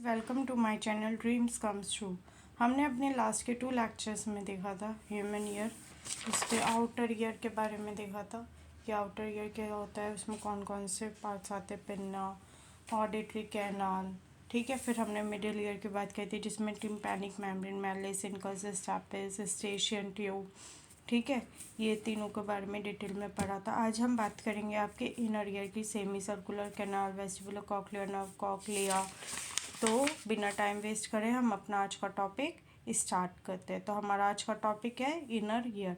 Welcome to my channel dreams comes true. हमने अपने last के 2 लेक्चर्स में देखा था ह्यूमन ईयर, उसके आउटर ईयर के बारे में देखा था कि आउटर ईयर क्या होता है, उसमें कौन कौन से पार्ट्स आते हैं, पिन्ना, ऑडिटरी कैनाल। ठीक है, फिर हमने मिडिल ईयर की बात की थी जिसमें tympanic membrane, malleus, incus, stapes, Eustachian tube. ठीक है, ये तीनों के बारे में डिटेल में पढ़ा था। आज हम बात करेंगे आपके इनर ईयर की, semi circular canal, vestibular cochlear nerve, cochlea. तो बिना टाइम वेस्ट करें हम अपना आज का टॉपिक स्टार्ट करते हैं। तो हमारा आज का टॉपिक है inner year.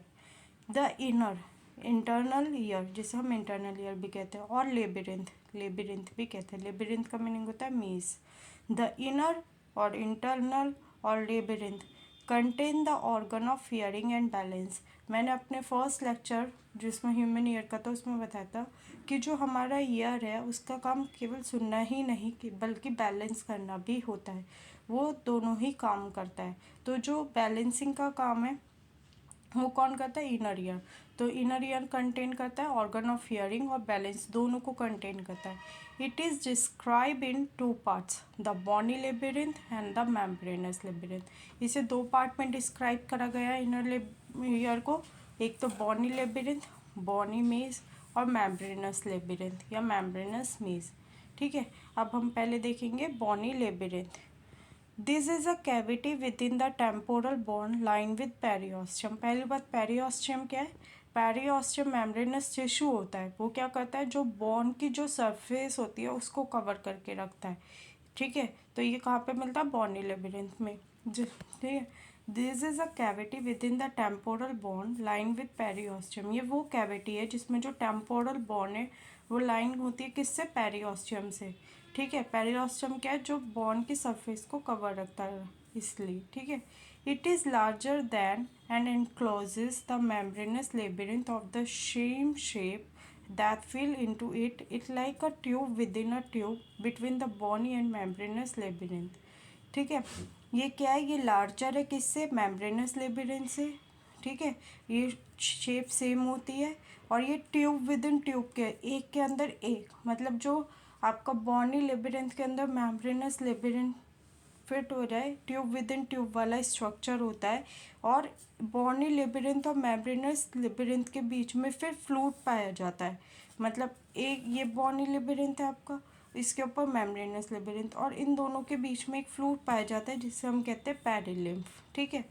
The inner internal ear, जिसे हम इंटरनल ईयर भी कहते हैं, और लेबिरिंथ भी कहते हैं। लेबिरिंथ का मीनिंग होता है मेज। द इनर और इंटरनल और labyrinth contain the organ of hearing and balance. मैंने अपने फर्स्ट लेक्चर जिसमें ह्यूमन ईयर का था उसमें बताया था कि जो हमारा ईयर है उसका काम केवल सुनना ही नहीं कि बल्कि बैलेंस करना भी होता है। वो दोनों ही काम करता है। तो जो बैलेंसिंग का काम है वो कौन करता है? Inner ear. तो इनर ईयर कंटेन करता है ऑर्गन ऑफ हियरिंग और बैलेंस, दोनों को कंटेन करता है। It is describe in 2 parts, the bony labyrinth and the membranous labyrinth. इसे 2 पार्ट में डिस्क्राइब करा गया है इनर ईयर को। एक तो बॉनी लेबिरिंथ, बॉनी मेज, और मेम्ब्रेनस लेबिरिंथ या मेम्ब्रेनस मेज। ठीक है, अब हम पहले देखेंगे bony labyrinth. This is a cavity within the temporal bone line with periosteum. पहली बात, पेरियोस्टियम क्या है? पेरियोस्टियम मेम्ब्रेनस टिश्यू होता है। वो क्या करता है? जो बोन की जो सरफेस होती है उसको कवर करके रखता है। ठीक है, तो ये कहाँ पे मिलता है? बॉनी लेबिरिंथ में। ठीक है, this is a cavity within the temporal bone line with periosteum. ये वो कैविटी है जिसमें जो टेम्पोरल बोन है वो लाइन होती है किससे? पेरियोस्टियम से। ठीक है, पेरियोस्टियम क्या है? जो बोन की सरफेस को कवर रखता है, इसलिए। ठीक है, it is larger than and encloses the membranous labyrinth of the same shape that fill into it. It like a tube within a tube between the bony and membranous labyrinth. ठीक है, ये क्या है? ये लार्जर है किससे? Membranes labyrinth से। ठीक है, ये शेप सेम होती है और ये ट्यूब विद इन ट्यूब के, एक के अंदर एक, मतलब जो आपका बॉनी लेबिरिंथ के अंदर मेम्ब्रेनस लेबिरिंथ फिट हो जाए, ट्यूब विद इन ट्यूब वाला स्ट्रक्चर होता है। और बॉनी लेबिरिंथ और मेम्ब्रेनस लेबिरिंथ के बीच में फिर फ्लूइड पाया जाता है। मतलब एक ये बॉनी लेबिरिंथ है आपका, इसके ऊपर मेम्ब्रेनस लेबिरिंथ, और इन दोनों के बीच में एक फ्लूइड पाया जाता है जिसे हम कहते हैं पेरिलिम्फ। ठीक है,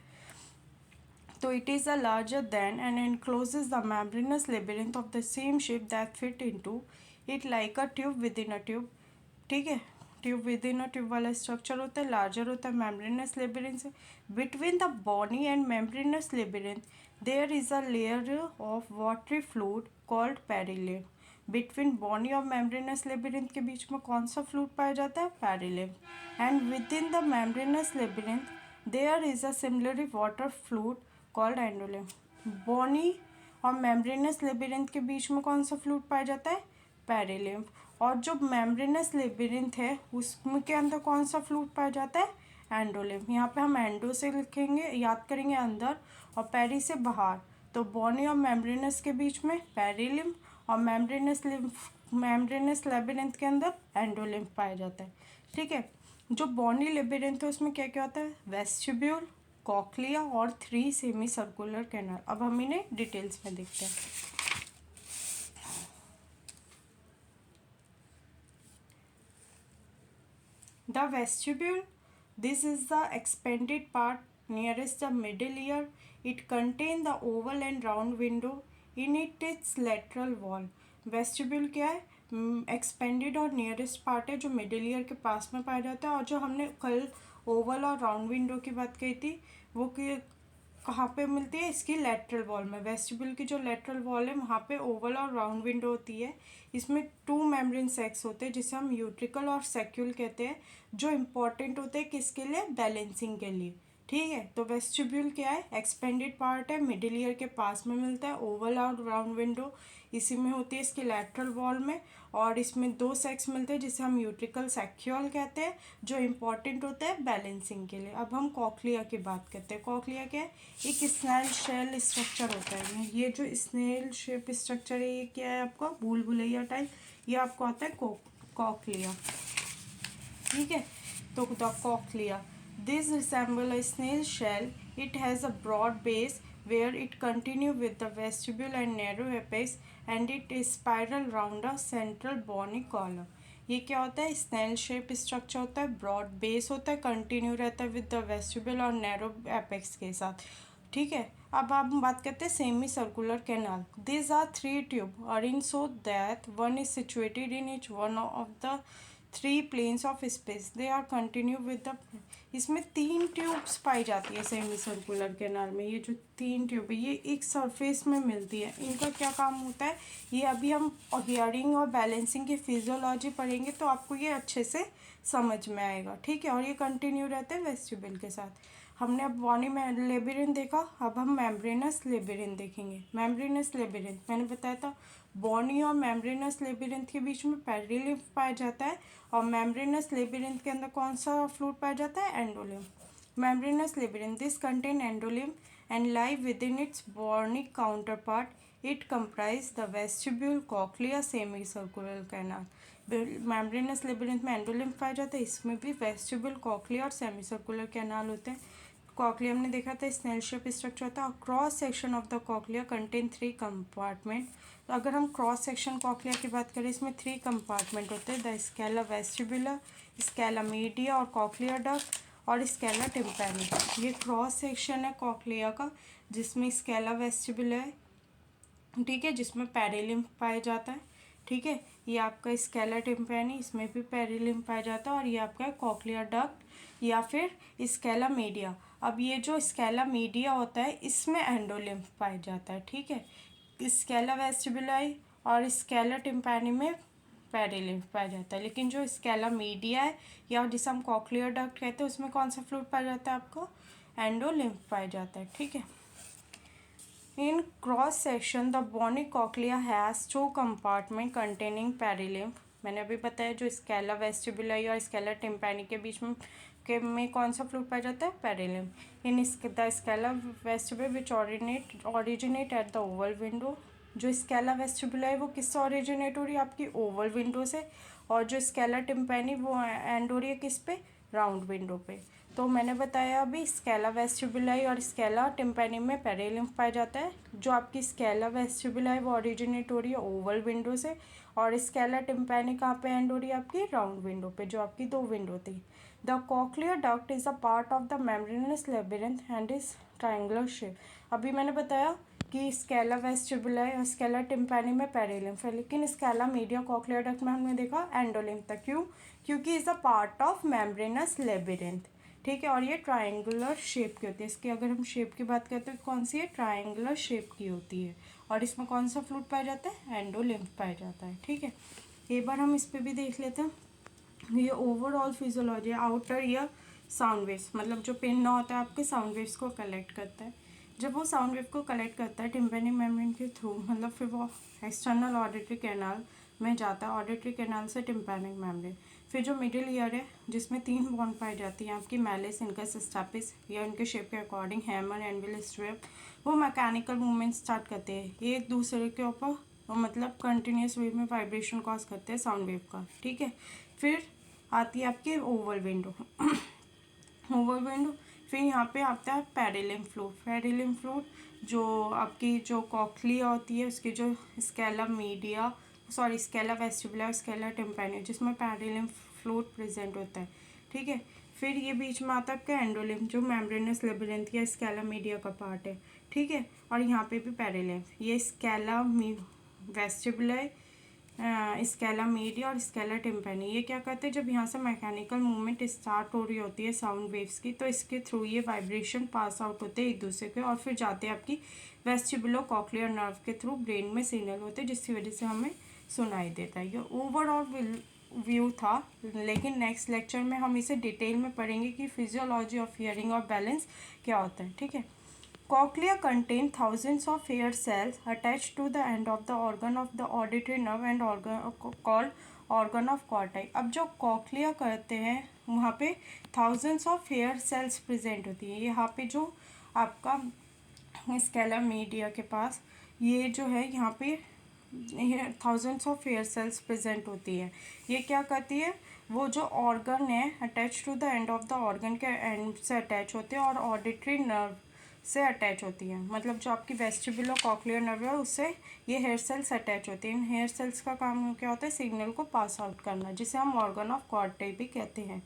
तो it is a larger than and encloses the membranous labyrinth of the same shape that fit into it like a tube within a tube. ठीक है, tube within a tube वाला स्ट्रक्चर होता है, larger होता है membranous labyrinth से। Between the bony and membranous labyrinth there is a layer of watery fluid called perilymph. Between bony और membranous labyrinth के बीच में कौन सा फ्लूइड पाया जाता है? Perilymph. And within the membranous labyrinth there is a similarly water fluid called endolymph. Bony और मेम्ब्रेनस लेबिरिंथ के बीच में कौन सा फ्लूइड पाया जाता है? पेरिलिम्फ। और जो मेम्ब्रेनस लेबिरिंथ है उसमें के अंदर कौन सा फ्लूइड पाया जाता है? एंडोलिम्फ। यहाँ पे हम एंडो से लिखेंगे, याद करेंगे अंदर, और पेरी से बाहर। तो बॉनी और मेम्ब्रेनस के बीच में पेरिलिम्फ और मेम्ब्रेनस लेबिरिंथ के अंदर एंडोलिम्फ पाया जाता है। ठीक है, जो बॉनी लेबिरिंथ है उसमें क्या क्या होता है? वेस्टिब्यूल, कॉक्लिया और 3 सेमी सर्कुलर कैनाल। अब हम इन्हें डिटेल्स में देखते हैं। The vestibule, this is the expanded part nearest the middle ear. It contains the oval and round window in its lateral wall. Vestibule क्या है? एक्सपेंडेड और नियरेस्ट पार्ट है जो मिडिल ईयर के पास में पाया जाता है। और जो हमने कल ओवल और राउंड विंडो की बात कही थी वो कहाँ पे मिलती है? इसकी लेटरल वॉल में। वेस्टिब्यूल की जो लेटरल वॉल है वहाँ पे ओवल और राउंड विंडो होती है। इसमें 2 मेम्ब्रेन सेक्स होते हैं जिसे हम यूट्रिकल और सेक्यूल कहते हैं, जो इम्पॉर्टेंट होते हैं किसके लिए? बैलेंसिंग के लिए। ठीक है, तो वेस्टिब्यूल क्या है? एक्सपेंडेड पार्ट है, मिडिल ईयर के पास में मिलता है। ओवल और राउंड विंडो इसी में होती है, इसकी लैटरल वॉल में। और इसमें 2 सेक्स मिलते हैं जिसे हम यूट्रिकल सेक्यूल कहते हैं, जो इम्पॉर्टेंट होते हैं बैलेंसिंग के लिए। अब हम कॉक्लिया की बात करते हैं। कॉक्लिया क्या है? एक स्नेल शेल स्ट्रक्चर होता है। ये जो स्नेल शेप स्ट्रक्चर है ये क्या है आपका? भूल भुलैया टाइप। ये आपको आता है कॉक्लिया। ठीक है, तो the cochlea, this resemble a snail shell, it has a broad base where it continue with the vestibule and narrow apex and it is spiral round a central bony column. ये क्या होता है? Snail shape structure होता है, broad base होता है, continue रहता है विद द वेस्टिबल और नैरो एपेक्स के साथ, ठीक है। अब आप बात करते हैं semicircular canal. This are three tube are in so that one is situated in each one of the three planes of space, they are continue with the, इसमें तीन ट्यूब्स पाई जाती है सेमी सर्कुलर कैनाल में। ये जो तीन tube है ये एक सरफेस में मिलती है, इनका क्या काम होता है ये अभी हम हियरिंग और बैलेंसिंग की फिजियोलॉजी पढ़ेंगे तो आपको ये अच्छे से समझ में आएगा, ठीक है। और ये कंटिन्यू रहते हैं वेस्टिबल के साथ। हमने अब बॉनी में लेबिरिन देखा, अब हम मेम्ब्रेनस लेबिरिन देखेंगे। मेम्ब्रेनस लेबिरिन मैंने बताया था बॉनी और मेम्ब्रेनस लेबिरिन के बीच में पेरिलिम्फ पाया जाता है, और मेम्ब्रेनस लेबिरिन के अंदर कौन सा फ्लूइड पाया जाता है? Endolymph. Membranous labyrinth, this contain endolymph and lie within its bony counterpart, it comprise the vestibule cochlea semicircular canal. Membranous labyrinth में एंडोलिम्फ पाया जाता है, इसमें भी वेस्टिब्यूल कॉक्लिया और सेमी सर्कुलर कैनाल होते हैं। कॉक्लिया हमने देखा था स्नेल शेप स्ट्रक्चर होता है, cross section of the cochlea contain three compartment. तो अगर हम क्रॉस सेक्शन कॉक्लिया की बात करें इसमें थ्री कंपार्टमेंट होते हैं, the scala vestibular, Scala media और कॉक्लिया डक्ट और स्केला टिम्पैनी। ये क्रॉस सेक्शन है कॉक्लिया का जिसमें स्केला वेस्टिबुलर है, ठीक है, जिसमें पेरिलिम्फ पाया जाता है, ठीक है। ये आपका स्केला टिम्पैनी, इसमें भी पेरिलिम्फ पाया जाता है, और ये आपका कॉक्लिया डक्ट या फिर स्केला मीडिया। अब ये जो स्केला मीडिया होता है इसमें एंडोलिम्फ पाया जाता है, ठीक है। स्केला वेस्टिबुलाई और स्केला टिम्पैनी में पेरिलिम्फ पाया जाता है, लेकिन जो स्केला मीडिया है या जिसे हम कॉक्लियर डक्ट कहते हैं उसमें कौन सा फ्लूइड पाया जाता है? आपको एंडोलिम्फ पाया जाता है, ठीक है। In cross section the bony cochlea has two compartment containing perilymph. मैंने अभी बताया जो स्केला वेस्टिबुलाई और स्केला टिम्पैनी के बीच में कौन सा फ्लूइड पाया जाता है? Perilymph. In the scala vestibular which originate at the oval window. जो स्केला वेस्टिबुलाई वो किससे ओरिजिनेट हो रही है? आपकी ओवल विंडो से। और जो स्केला टिम्पैनी वो एंड हो रही है किस पे? राउंड विंडो पे। तो मैंने बताया अभी स्केला वेस्टिबुलाई और स्केला टिम्पैनी में पेरिलिम्फ पाया जाता है। जो आपकी स्केला वेस्टिबुलाई वो ओरिजिनेट हो रही है ओवल विंडो से, और स्केला टिम्पैनी कहाँ पे एंड हो रही है? आपकी राउंड विंडो पे, जो आपकी दो विंडो थी। The cochlear duct is a part of the membranous labyrinth and is triangular shape. अभी मैंने बताया कि स्केला वेस्टिबुलाई और स्केला टिम्पैनी में पेरिलिम्फ है, लेकिन स्केला मीडिया कॉक्लियर डक्ट में हमने देखा एंडोलिम्फ था। क्यों? क्योंकि is a part of membranes labyrinth, ठीक है। और ये ट्रायंगुलर शेप की होती है। इसकी अगर हम शेप की बात करते हैं कौन सी है? ट्रायंगुलर शेप की होती है। और इसमें कौन सा फ्लूइड पाया जाता है? एंडोलिम्फ पाया जाता है, ठीक है। एक बार हम इस पर भी देख लेते हैं। ये overall physiology, outer ear sound waves, मतलब जो पिन होता है आपके साउंड वेव्स को कलेक्ट करता है। जब वो साउंड वेव को कलेक्ट करता है टिम्पैनिक मेम्ब्रेन के थ्रू, मतलब फिर वो एक्सटर्नल ऑडिटरी कैनाल में जाता है, ऑडिटरी कैनाल से टिम्पैनिक मेम्ब्रेन। फिर जो मिडिल ईयर है जिसमें तीन बॉन्ड पाई जाती हैं आपकी, मैलिस, इनकस, स्टापिस, या उनके शेप के अकॉर्डिंग हैमर, एनविल, स्ट्रैप, वो मैकेनिकल मूवमेंट स्टार्ट करते हैं। ये एक दूसरे के ऊपर मतलब कंटिन्यूस वे में वाइब्रेशन कॉज करते हैं साउंड वेव का, ठीक है। फिर आती है आपकी ओवल विंडो ओवल विंडो। फिर यहाँ पे आता है पेरिलिम्फ फ्लूइड। पेरिलिम्फ फ्लूइड जो आपकी जो कॉक्लिया होती है उसकी जो scala media, sorry scala vestibular, scala tympani, जिसमें पेरिलिम्फ फ्लूइड प्रेजेंट होता है, ठीक है। फिर ये बीच में आता है आपका एंडोलिम्फ जो मेम्ब्रेनस लेबिरिंथ या स्केला मीडिया का पार्ट है, ठीक है। और यहाँ पे भी पेरिलिम्फ, ये स्केला वेस्टिबुलर, स्केला मीडिया और स्केला टिम्पैनी, ये क्या करते हैं जब यहाँ से मैकेनिकल मूवमेंट स्टार्ट हो रही होती है साउंड वेव्स की, तो इसके थ्रू ये वाइब्रेशन पास आउट होते हैं एक दूसरे के, और फिर जाते हैं आपकी वेस्टिबुलो कॉक्लियर नर्व के थ्रू ब्रेन में सिग्नल होते हैं, जिसकी वजह से हमें सुनाई देता है। ये ओवरऑल व्यू था, लेकिन नेक्स्ट लेक्चर में हम इसे डिटेल में पढ़ेंगे कि फिजियोलॉजी ऑफ हियरिंग और बैलेंस क्या होता है, ठीक है। Cochlea contain thousands of hair cells attached to the end of the organ of the auditory nerve and called organ of corti। अब जो कॉक्लिया करते हैं वहाँ पे thousands of hair cells present होती है। यहाँ पे जो आपका स्केला मीडिया के पास ये जो है यहाँ पे thousands of hair cells present होती है। ये क्या करती है? वो जो ऑर्गन है attach to the end of the organ के एंड से अटैच होते हैं और ऑडिटरी नर्व से अटैच होती हैं। मतलब जो आपकी वेस्टिबुलो कॉक्लियर नर्व है उससे ये हेयर सेल्स अटैच होते हैं। इन हेयर सेल्स का काम क्या होता है, सिग्नल को पास आउट करना, जिसे हम ऑर्गन ऑफ कॉर्टे भी कहते हैं।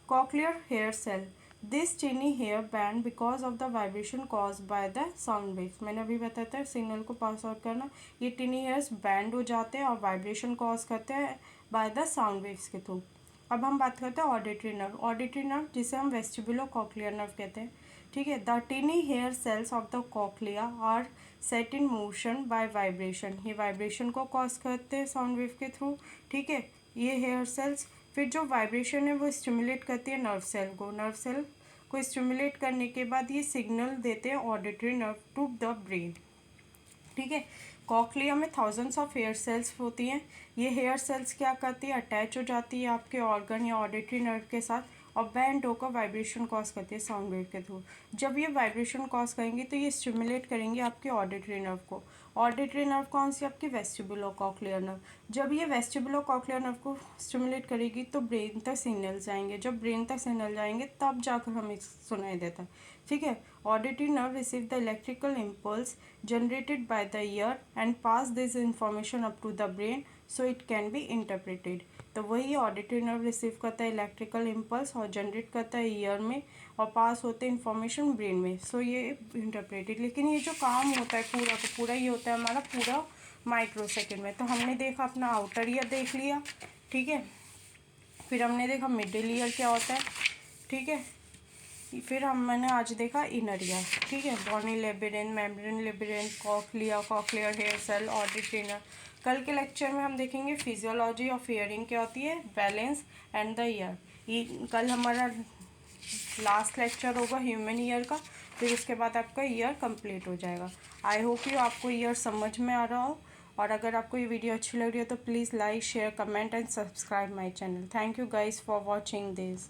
Cochlear hair cell, this tiny hair bend because of the vibration cause by the sound waves. मैंने अभी बताया था सिग्नल को पास आउट करना, ये टीनी हेयर्स बैंड हो जाते हैं और वाइब्रेशन कॉज करते हैं बाय द साउंड वेव्स के थ्रू। अब हम बात करते हैं ऑडिटरी नर्व। ऑडिटरी नर्व जिसे हम वेस्टिबुलो कॉक्लियर नर्व कहते हैं, ठीक है। The tiny hair cells of the cochlea are set in motion by vibration. ये वाइब्रेशन को कॉज करते हैं साउंड वेव के थ्रू, ठीक है। ये हेयर सेल्स फिर जो वाइब्रेशन है वो स्टिमुलेट करती है नर्व सेल को। नर्व सेल को स्टिमुलेट करने के बाद ये सिग्नल देते हैं auditory nerve to the brain, ठीक है। कॉक्लिया में थाउजेंड्स ऑफ हेयर सेल्स होती हैं। ये हेयर सेल्स क्या करती है, अटैच हो जाती है आपके ऑर्गन या ऑडिटरी नर्व के साथ और बैंड होकर वाइब्रेशन कॉज करती है साउंड वेव के थ्रू। जब ये वाइब्रेशन कॉज करेंगी तो ये स्टिमुलेट करेंगे आपके ऑडिटरी नर्व को। ऑडिटरी नर्व कौन सी, आपकी वेस्टिबुलो कॉक्लियर नर्व। जब ये वेस्टिबुलो कॉक्लियर नर्व को स्टिमुलेट करेगी तो ब्रेन तक सिग्नल जाएंगे। जब ब्रेन तक सिग्नल जाएंगे तब जाकर हमें सुनाई देता है, ठीक है। Auditory nerve receive the electrical impulse generated by the ear and pass this information up to the brain so it can be interpreted। तो वही ऑडिटरी नर्व रिसीव करता है इलेक्ट्रिकल इम्पल्स और जनरेट करता है ईयर में और पास होते हैं इन्फॉर्मेशन ब्रेन में, सो ये इंटरप्रेटेड। लेकिन ये जो काम होता है पूरा का पूरा ये होता है हमारा पूरा माइक्रो सेकेंड में। तो हमने देखा अपना आउटर ईयर देख लिया, ठीक है। फिर हमने देखा मिडिल ईयर क्या होता है, ठीक है। फिर मैंने आज देखा इनर ईयर, ठीक है। Bony labyrinth, membrane labyrinth, cochlea, cochlear hair cell, auditory nerve. कल के लेक्चर में हम देखेंगे फिजियोलॉजी ऑफ ईयरिंग क्या होती है, बैलेंस एंड द ईयर। ये कल हमारा लास्ट लेक्चर होगा ह्यूमन ईयर का, फिर उसके बाद आपका ईयर कंप्लीट हो जाएगा। आई होप यू आपको ईयर समझ में आ रहा हो, और अगर आपको ये वीडियो अच्छी लग रही हो तो please like share comment and subscribe my channel. Thank you guys for watching this.